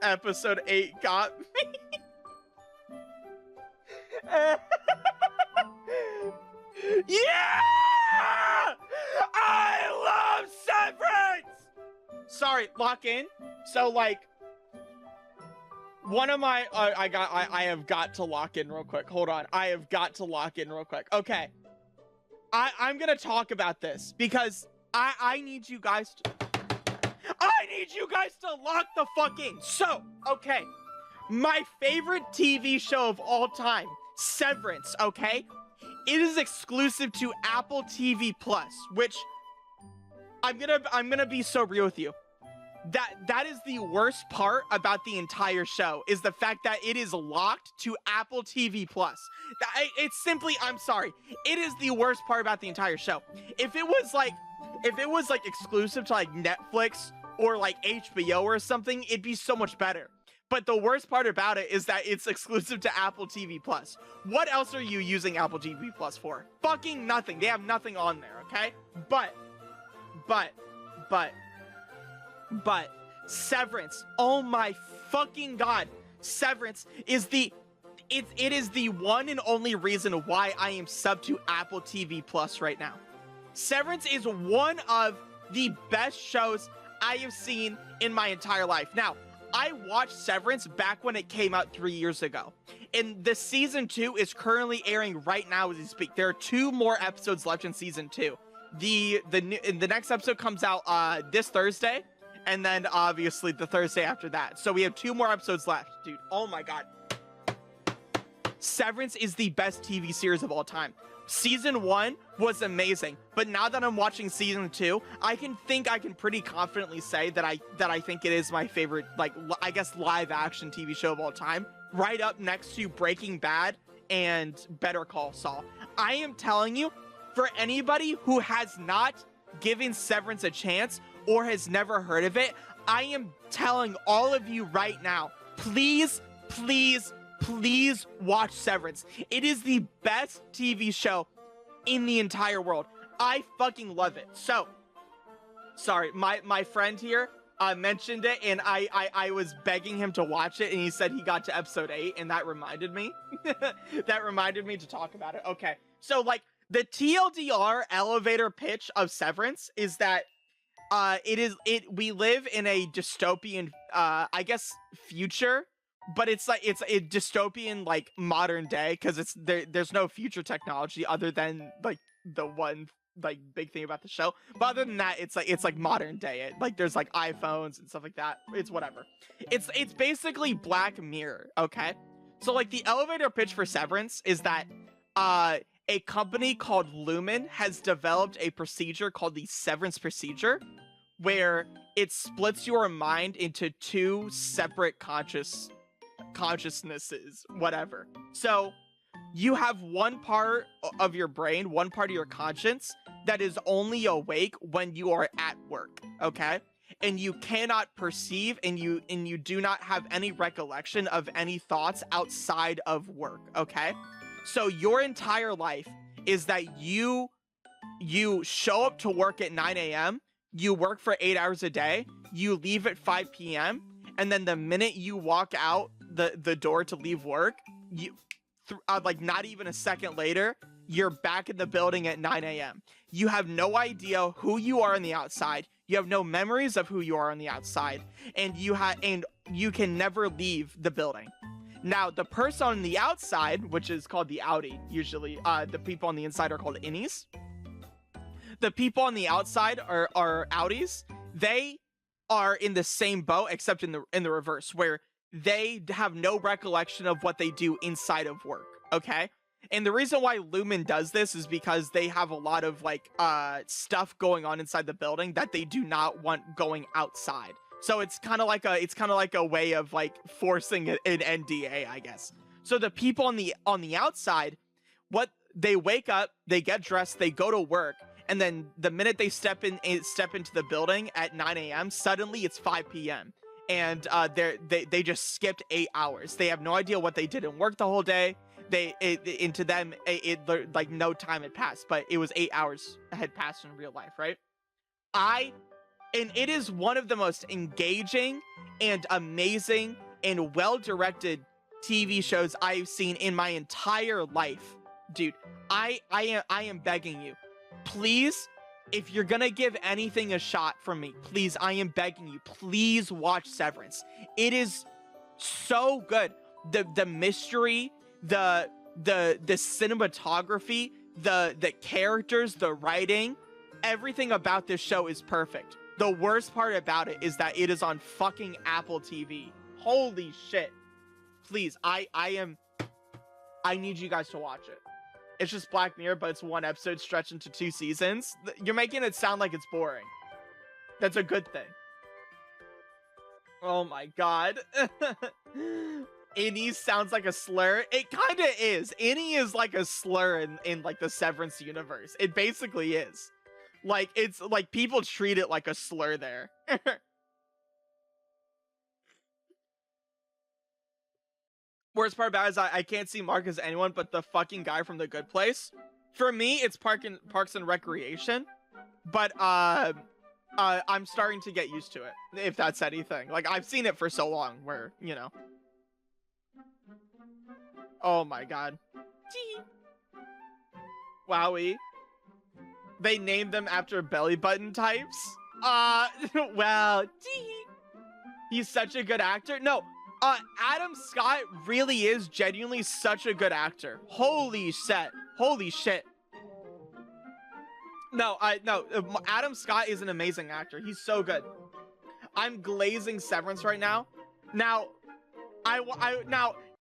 Episode 8 got me. Yeah! I love Severance! Sorry, lock in. So, like, one of my, I have got to lock in real quick. Hold on. I have got to lock in real quick. Okay. I'm gonna talk about this because I need you guys to lock the fuck in. So, okay. My favorite TV show of all time, Severance, okay? It is exclusive to Apple TV Plus, which I'm gonna be so real with you. That is the worst part about the entire show, is the fact that it is locked to Apple TV Plus. It's simply, I'm sorry, it is the worst part about the entire show. If it was like exclusive to like Netflix or like HBO or something, it'd be so much better. But the worst part about it is that it's exclusive to Apple TV Plus. What else are you using Apple TV Plus for? Fucking nothing. They have nothing on there, okay? But Severance, oh my fucking god. Severance is it is the one and only reason why I am subbed to Apple TV Plus right now. Severance is one of the best shows I have seen in my entire life. Now, I watched Severance back when it came out 3 years ago. And the season 2 is currently airing right now as we speak. There are 2 more episodes left in season 2. The next episode comes out this Thursday, and then obviously the Thursday after that. So we have 2 more episodes left, dude. Oh my god. Severance is the best TV series of all time. Season 1 was amazing, but now that I'm watching season 2, I can pretty confidently say that I think it is my favorite, like, I guess, live action TV show of all time, right up next to Breaking Bad and Better Call Saul. I am telling you, for anybody who has not given Severance a chance or has never heard of it, I am telling all of you right now, please watch Severance. It is the best TV show in the entire world. I fucking love it. So, sorry, my friend here mentioned it, and I was begging him to watch it, and he said he got to episode 8, and that reminded me. That reminded me to talk about it. Okay, so, like, the TLDR elevator pitch of Severance is that we live in a dystopian, I guess, future, but it's a dystopian, like, modern day, because there's no future technology other than, like, the one, like, big thing about the show. But other than that, it's like modern day. Like, there's like iPhones and stuff like that. It's whatever. It's basically Black Mirror, okay? So, like, the elevator pitch for Severance is that a company called Lumen has developed a procedure called the Severance procedure, where it splits your mind into 2 separate consciousnesses, whatever. So you have one part of your brain, one part of your conscience that is only awake when you are at work, okay? And you cannot perceive and you do not have any recollection of any thoughts outside of work, okay? So your entire life is that you show up to work at 9 a.m., you work for 8 hours a day, you leave at 5 p.m., and then the minute you walk out the door to leave work, like not even a second later, you're back in the building at 9 a.m. You have no idea who you are on the outside. You have no memories of who you are on the outside, and you can never leave the building. Now, the person on the outside, which is called the outie, usually, the people on the inside are called innies. The people on the outside are outies. They are in the same boat, except in the reverse, where they have no recollection of what they do inside of work, okay? And the reason why Lumen does this is because they have a lot of, like, stuff going on inside the building that they do not want going outside. So it's kind of like a way of, like, forcing an NDA, I guess. So the people on the outside, what they wake up, they get dressed, they go to work, and then the minute they step into the building at 9 a.m., suddenly it's 5 p.m. And they just skipped 8 hours. They have no idea what they did in work the whole day. To them, like, no time had passed, but it was 8 hours had passed in real life, right? I And it is one of the most engaging and amazing and well-directed TV shows I've seen in my entire life. Dude, I am begging you. Please, if you're gonna give anything a shot from me, please, I am begging you, please watch Severance. It is so good. The mystery, the cinematography, the characters, the writing, everything about this show is perfect. The worst part about it is that it is on fucking Apple TV. Holy shit. Please, I need you guys to watch it. It's just Black Mirror, but it's one episode stretched into 2 seasons. You're making it sound like it's boring. That's a good thing. Oh my god. Innie sounds like a slur. It kind of is. Innie is like a slur in like the Severance universe. It basically is. Like, it's like people treat it like a slur there. Worst part about it is I can't see Mark as anyone but the fucking guy from The Good Place. For me, it's Parks and Recreation. But I'm starting to get used to it, if that's anything. Like, I've seen it for so long where, you know. Oh my god. Gee. Wowie. They named them after belly button types. Well, gee. He's such a good actor. No, Adam Scott really is genuinely such a good actor. Holy shit. Holy shit. No, Adam Scott is an amazing actor. He's so good. I'm glazing Severance right now. Now,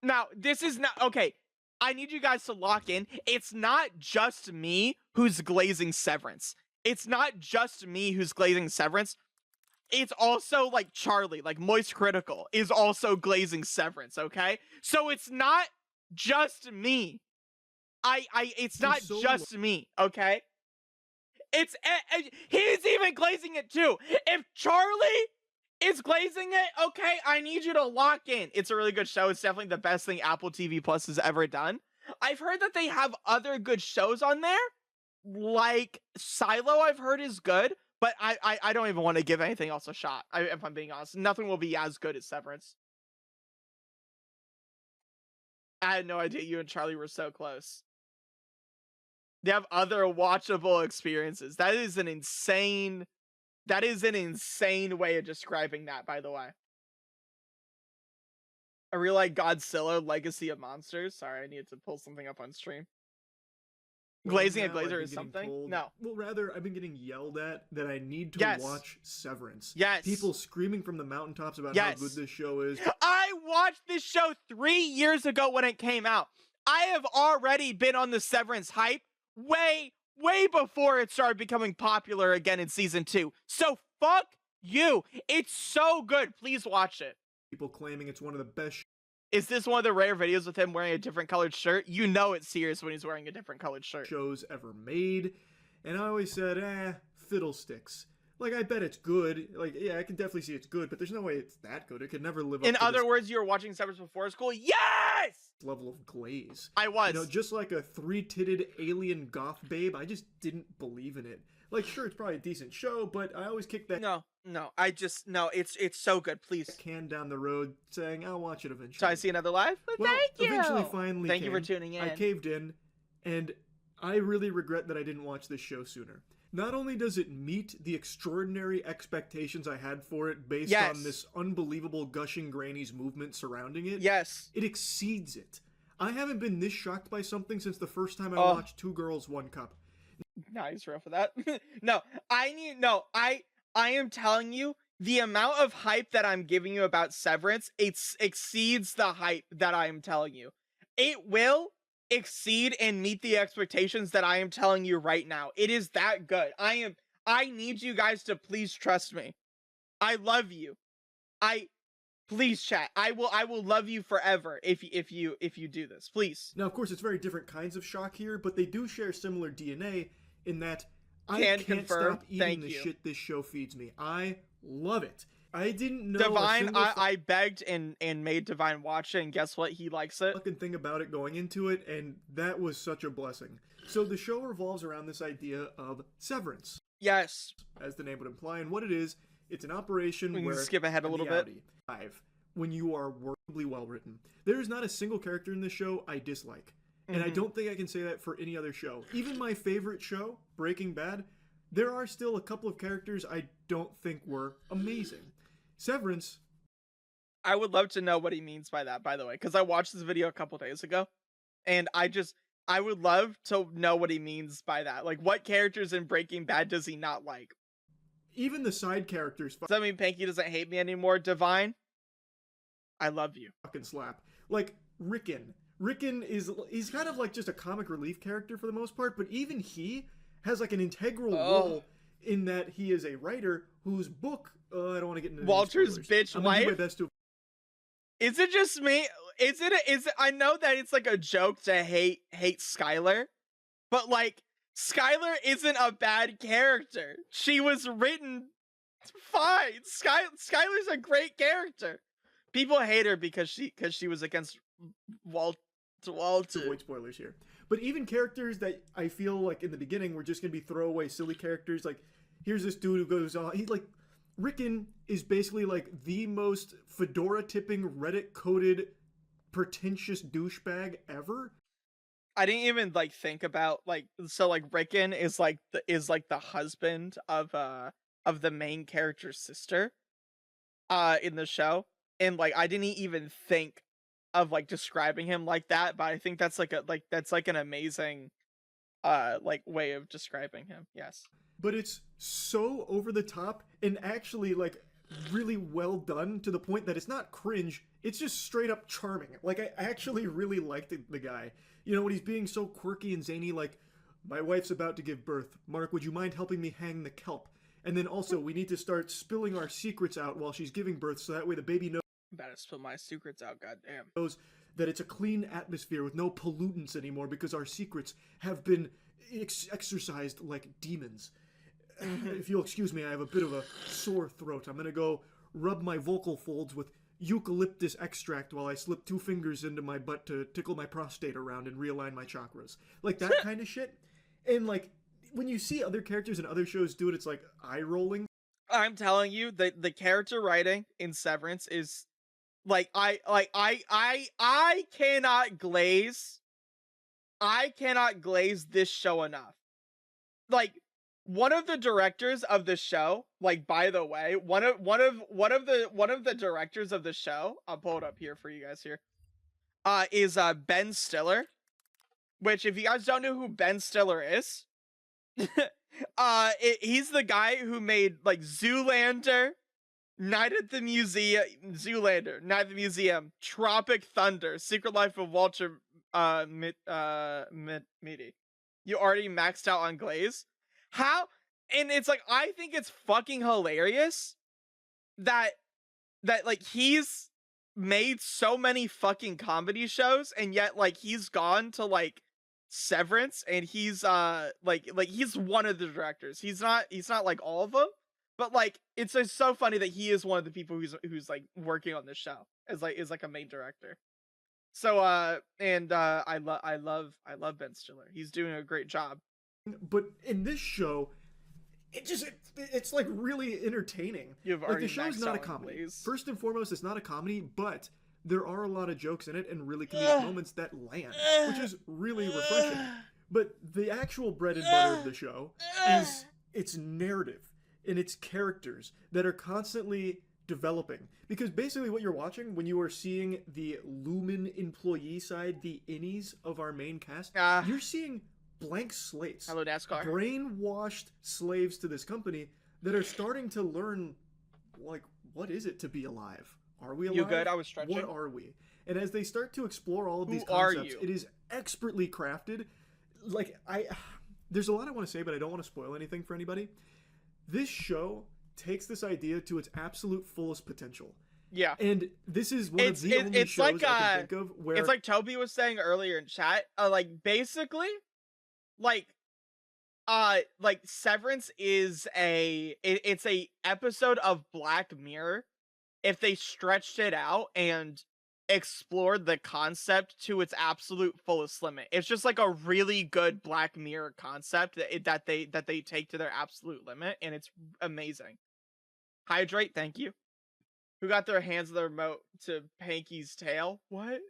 now, this is not, okay. I need you guys to lock in. It's not just me who's glazing Severance. It's not just me who's glazing Severance. It's also like Charlie, like Moist Critical is also glazing Severance, okay? So it's not just me. It's not just me, okay? It's he's even glazing it too. If Charlie is glazing it, okay, I need you to lock in. It's a really good show. It's definitely the best thing Apple TV Plus has ever done. I've heard that they have other good shows on there, like Silo. I've heard is good, but I don't even want to give anything else a shot. If I'm being honest, nothing will be as good as Severance. I had no idea you and Charlie were so close. They have other watchable experiences. That is an insane way of describing that, by the way. I really like Godzilla Legacy of Monsters. Sorry, I needed to pull something up on stream. Glazing a Glazer is something? Told, no. Well, rather, I've been getting yelled at that I need to watch Severance. Yes. People screaming from the mountaintops about how good this show is. I watched this show 3 years ago when it came out. I have already been on the Severance hype way before it started becoming popular again in season 2. So fuck you. It's so good. Please watch it. People claiming it's one of the best. Is this one of the rare videos with him wearing a different colored shirt? You know it's serious when he's wearing a different colored shirt. Shows ever made. And I always said, fiddlesticks. Like, I bet it's good. Like, yeah, I can definitely see it's good, but there's no way it's that good. It could never live up to In other words, you were watching Severance before school? Yes! Level of glaze. I was. You know, just like a 3-titted alien goth babe, I just didn't believe in it. Like, sure, it's probably a decent show, but I always kick that. No, it's so good. Please. Can down the road saying, I'll watch it eventually. So I see another live? Well, thank you. Eventually, finally Thank you for tuning in. I caved in, and I really regret that I didn't watch this show sooner. Not only does it meet the extraordinary expectations I had for it based on this unbelievable gushing grannies movement surrounding it. Yes. It exceeds it. I haven't been this shocked by something since the first time I watched Two Girls, One Cup. Nice, real for that. I am telling you, the amount of hype that I'm giving you about Severance, it exceeds the hype that I am telling you. It will exceed and meet the expectations that I am telling you right now. It is that good. I need you guys to please trust me. I love you. Please chat. I will love you forever if you do this. Please. Now, of course, it's very different kinds of shock here, but they do share similar DNA in that I can't stop eating the shit this show feeds me. I love it. I didn't know Divine, I begged and made Divine watch it, and guess what? He likes it. Fucking thing about it going into it, and that was such a blessing. So the show revolves around this idea of severance. Yes. As the name would imply, and what it is It's an operation We can where skip ahead a little bit. When you are workably well written, there is not a single character in this show I dislike, and I don't think I can say that for any other show. Even my favorite show, Breaking Bad, there are still a couple of characters I don't think were amazing. Severance. I would love to know what he means by that, by the way, because I watched this video a couple days ago, and I would love to know what he means by that. Like, what characters in Breaking Bad does he not like? Even the side characters. Does that mean Panky doesn't hate me anymore, Divine? I love you. Fucking slap. Like, Rickon. He's kind of like just a comic relief character for the most part, but even he has like an integral role in that he is a writer whose book, I don't want to get into Walter's spoilers. bitch wife? Do my best to... Is it just me? Is it, I know that it's like a joke to hate Skylar, but like, Skylar isn't a bad character. She was written fine. Skylar's a great character. People hate her because she was against Walter. Avoid spoilers here. But even characters that I feel like in the beginning were just gonna be throwaway silly characters, like here's this dude who goes on, he's like, Rickon is basically like the most fedora tipping, Reddit coded, pretentious douchebag ever. I didn't even like think about like, so like Rickon is like the husband of the main character's sister in the show, and like I didn't even think of like describing him like that, but I think that's like an amazing like way of describing him. Yes, but it's so over the top and actually like really well done to the point that it's not cringe, it's just straight up charming. Like I actually really liked the guy, you know, when he's being so quirky and zany, like, my wife's about to give birth, Mark, would you mind helping me hang the kelp? And then also we need to start spilling our secrets out while she's giving birth, so that way the baby knows. Better spill my secrets out, goddamn. Knows that it's a clean atmosphere with no pollutants anymore because our secrets have been exercised like demons. If you'll excuse me, I have a bit of a sore throat. I'm gonna go rub my vocal folds with eucalyptus extract while I slip 2 fingers into my butt to tickle my prostate around and realign my chakras. Like that kind of shit. And like, when you see other characters in other shows do it, it's like eye-rolling. I'm telling you, the character writing in Severance is like I cannot glaze this show enough. Like, one of the directors of the show, like, by the way, one of the directors of the show, I'll pull it up here for you guys here, is Ben Stiller. Which, if you guys don't know who Ben Stiller is, he's the guy who made like Zoolander, Night at the Museum, Tropic Thunder, Secret Life of Walter Mitty. You already maxed out on glaze. How? And it's like, I think it's fucking hilarious that like he's made so many fucking comedy shows, and yet like he's gone to like Severance, and he's like he's one of the directors. He's not like all of them, but like it's just so funny that he is one of the people who's like working on this show as like a main director. So I love Ben Stiller. He's doing a great job. But in this show, it's like really entertaining. Like, the show's not a comedy. Please. First and foremost, it's not a comedy, but there are a lot of jokes in it and really comedic moments that land, which is really refreshing. But the actual bread and butter of the show is its narrative and its characters that are constantly developing. Because basically what you're watching when you are seeing the Lumen employee side, the innies of our main cast, you're seeing blank slates. Hello, NASCAR. Brainwashed slaves to this company that are starting to learn, like, what is it to be alive? Are we alive? You good? I was stretching. What are we? And as they start to explore all of these concepts, it is expertly crafted. Like, there's a lot I want to say, but I don't want to spoil anything for anybody. This show takes this idea to its absolute fullest potential. Yeah. And this is one of the only shows like, I can think of where... It's like Toby was saying earlier in chat, like, basically... Like Severance is it's a episode of Black Mirror if they stretched it out and explored the concept to its absolute fullest limit. It's just like a really good Black Mirror concept that they take to their absolute limit, and it's amazing. Hydrate, thank you. Who got their hands on the remote to Panky's tail? What?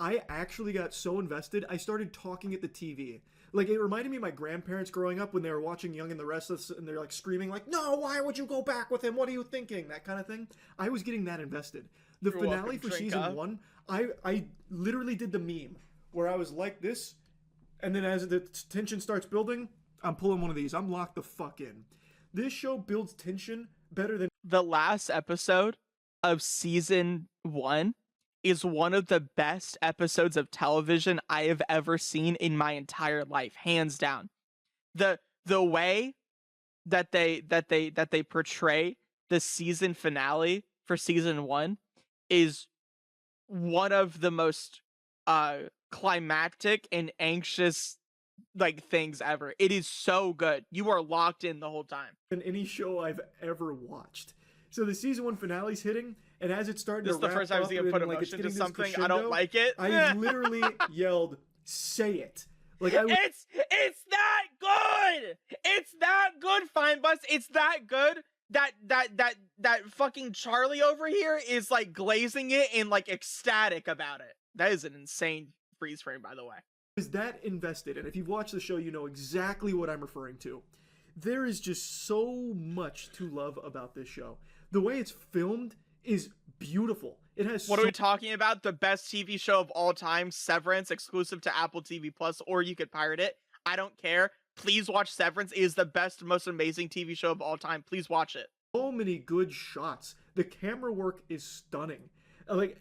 I actually got so invested, I started talking at the TV. Like, it reminded me of my grandparents growing up when they were watching Young and the Restless, and they're like screaming like, "No, why would you go back with him? What are you thinking?" That kind of thing. I was getting that invested. The You're finale welcome, for drink season up. 1, I literally did the meme where I was like this, and then as the tension starts building, I'm pulling one of these. I'm locked the fuck in. This show builds tension better than the last episode of season 1 is one of the best episodes of television I have ever seen in my entire life, hands down. The way that they portray the season finale for season 1 is one of the most climactic and anxious like things ever. It is so good. You are locked in the whole time. than any show I've ever watched. So the season 1 finale's hitting, and as it's starting This is to the wrap first time I've up seen you and put like it's emotion getting to this something. I crescendo, don't like it. I literally yelled, "Say it!" Like I was, It's that good. It's that good, Fine Bus. It's that good that fucking Charlie over here is like glazing it and like ecstatic about it. That is an insane freeze frame, by the way. was that invested, and if you've watched the show, you know exactly what I'm referring to. There is just so much to love about this show. The way it's filmed is beautiful. It has What are we talking about? The best TV show of all time, Severance, exclusive to Apple TV Plus, or you could pirate it. I don't care. Please watch Severance. It is the best, most amazing TV show of all time. Please watch it. so many good shots. The camera work is stunning. Like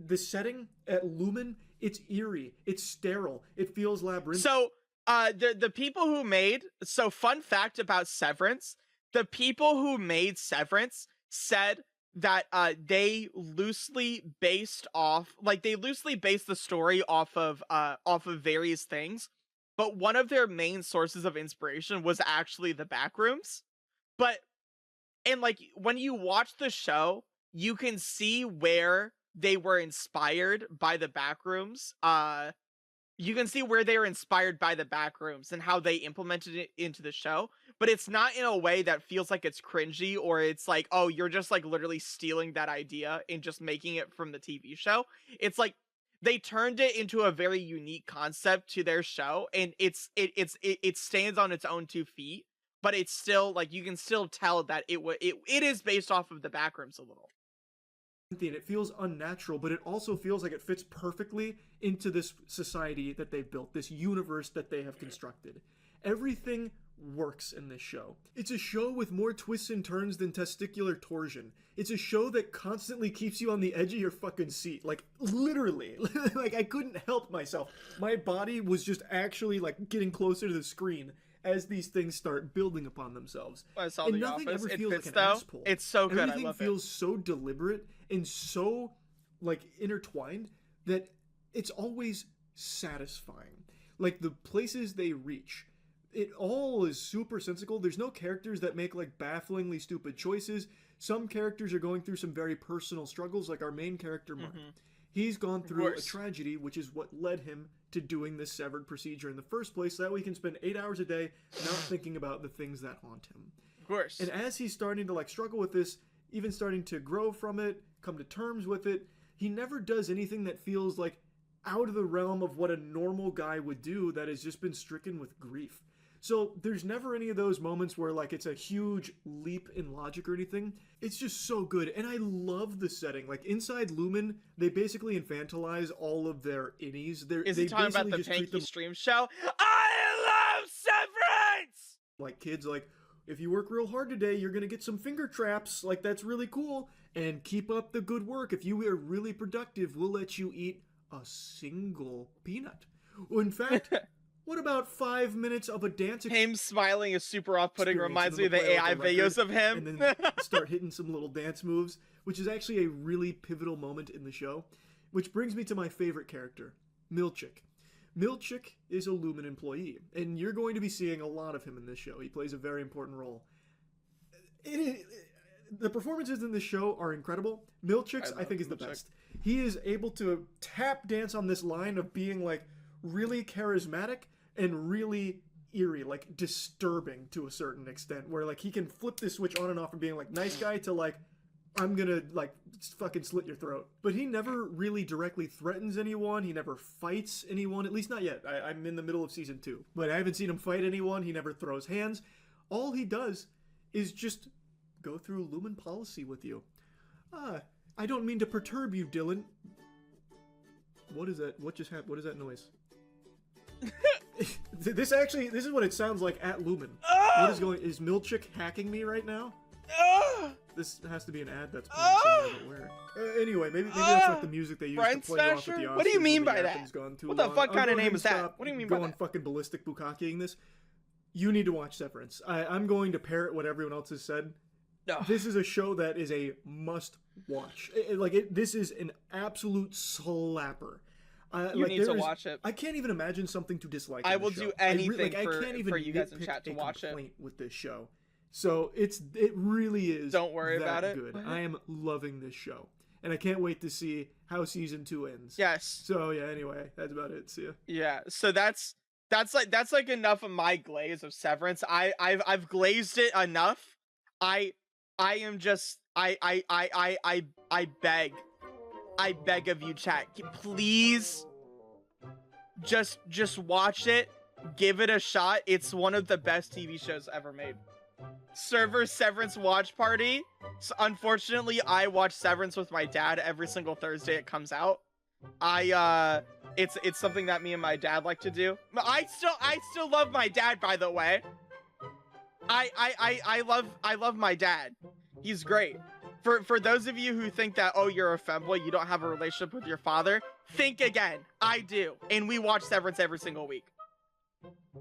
the setting at Lumen, it's eerie, it's sterile, it feels labyrinthine. So, the people who made, so fun fact about Severance, the people who made Severance said that they loosely based the story off of various things, but one of their main sources of inspiration was actually the backrooms. And like when you watch the show, you can see where they were inspired by the backrooms. You can see where they were inspired by the backrooms and how they implemented it into the show, but it's not in a way that feels like it's cringy or it's like, oh, you're just like literally stealing that idea and just making it from the TV show. It's like they turned it into a very unique concept to their show, and it stands on its own 2 feet, but it's still like you can still tell that it is based off of the backrooms a little. And it feels unnatural, but it also feels like it fits perfectly into this society that they've built, this universe that they have constructed. Everything works in this show. It's a show with more twists and turns than testicular torsion. It's a show that constantly keeps you on the edge of your fucking seat. Like, literally. Like, I couldn't help myself. My body was just actually, like, getting closer to the screen as these things start building upon themselves. I saw and The nothing Office. ever It feels fits, like an though. ass pull. It's so good. Everything I love feels so deliberate and so, like, intertwined that it's always satisfying. Like, the places they reach, it all is super sensical. There's no characters that make, like, bafflingly stupid choices. Some characters are going through some very personal struggles, like our main character, Mark. He's gone through a tragedy, which is what led him to doing this severed procedure in the first place, so that way he can spend 8 hours a day not thinking about the things that haunt him. Of course. And as he's starting to, like, struggle with this, even starting to grow from it, come to terms with it, he never does anything that feels, like, out of the realm of what a normal guy would do that has just been stricken with grief. So there's never any of those moments where, like, it's a huge leap in logic or anything. It's just so good, and I love the setting. Like, inside Lumen, they basically infantilize all of their innies. Is he talking about the Panky stream show? I love Severance! Like, kids, like, if you work real hard today, you're gonna get some finger traps. Like, that's really cool. And keep up the good work. If you are really productive, we'll let you eat a single peanut. In fact... What about 5 minutes of a dance? Him smiling is super off-putting. Reminds me of the AI videos of him. And then start hitting some little dance moves, which is actually a really pivotal moment in the show. Which brings me to my favorite character, Milchick. Milchick is a Lumen employee, and you're going to be seeing a lot of him in this show. He plays a very important role. The performances in this show are incredible. Milchick's, I think, is the best. He is able to tap dance on this line of being, like, really charismatic and really eerie, like disturbing to a certain extent, where like he can flip this switch on and off from being like nice guy to like, I'm gonna like fucking slit your throat. But he never really directly threatens anyone. He never fights anyone, at least not yet. I'm in the middle of season 2, but I haven't seen him fight anyone. He never throws hands. All he does is just go through lumen policy with you. I don't mean to perturb you, Dylan. What is that? What just happened? What is that noise? This is what it sounds like at Lumen. What is going? Is Milchick hacking me right now? This has to be an ad that's playing somewhere, but where? Anyway, maybe that's like the music they use to play off at the Oscars. What do you mean by that? What the fuck kind of name is that? What do you mean by that? Going fucking ballistic bukakiing this. You need to watch Severance. I'm going to parrot what everyone else has said. No. This is a show that is a must watch. This is an absolute slapper. You need to watch it. I can't even imagine something to dislike. I will do anything I can't even for you guys in chat to watch it. With this show, so it really is. Don't worry about it. Good. I am loving this show, and I can't wait to see how season 2 ends. Yes. So yeah. Anyway, that's about it. See ya. Yeah. So that's like enough of my glaze of Severance. I've glazed it enough. I beg of you, chat, please just watch it, give it a shot. It's one of the best TV shows ever made. Severance watch party. So unfortunately, I watch Severance with my dad every single Thursday it comes out. It's something that me and my dad like to do. I still love my dad, by the way. I love my dad. He's great. For those of you who think that, oh, you're a femboy, you don't have a relationship with your father, think again. I do. And we watch Severance every single week.